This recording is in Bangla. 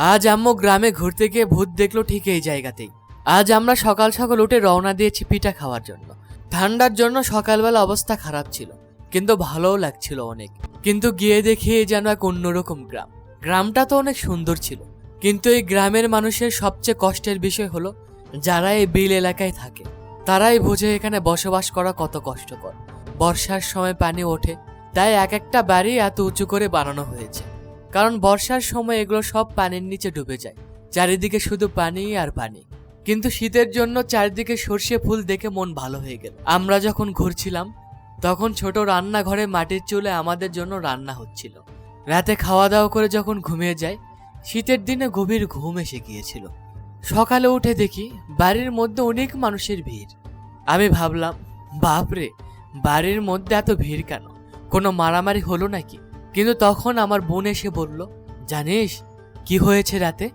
আজ আম্মু গ্রামে ঘুরতে গিয়ে ভূত দেখলো ঠিক এই জায়গাতেই। আজ আমরা সকাল সকাল উঠে রওনা দিয়েছি পিঠা খাওয়ার জন্য। ঠান্ডার জন্য সকালবেলা অবস্থা খারাপ ছিল, কিন্তু ভালোও লাগছিল অনেক। কিন্তু গিয়ে দেখি যেন এক অন্যরকম গ্রাম। গ্রামটা তো অনেক সুন্দর ছিল, কিন্তু এই গ্রামের মানুষের সবচেয়ে কষ্টের বিষয় হলো যারা এই বিল এলাকায় থাকে তারাই বোঝে এখানে বসবাস করা কত কষ্টকর। বর্ষার সময় পানি ওঠে, তাই এক একটা বাড়ি এত উঁচু করে বানানো হয়েছে, কারণ বর্ষার সময় এগুলো সব পানির নিচে ডুবে যায়। চারিদিকে শুধু পানি আর পানি। কিন্তু শীতের জন্য চারিদিকে সর্ষে ফুল দেখে মন ভালো হয়ে গেল। আমরা যখন ঘুরছিলাম তখন ছোট রান্নাঘরে মাটির চুলে আমাদের জন্য রান্না হচ্ছিল। রাতে খাওয়া দাওয়া করে যখন ঘুমিয়ে যাই, শীতের দিনে গভীর ঘুম এসে গিয়েছিল। সকালে উঠে দেখি বাড়ির মধ্যে অনেক মানুষের ভিড়। আমি ভাবলাম, বাপরে, বাড়ির মধ্যে এত ভিড় কেন? কোনো মারামারি হলো নাকি? কিন্তু তখন আমার বোন এসে বলল, জানিস কি হয়েছে রাতে?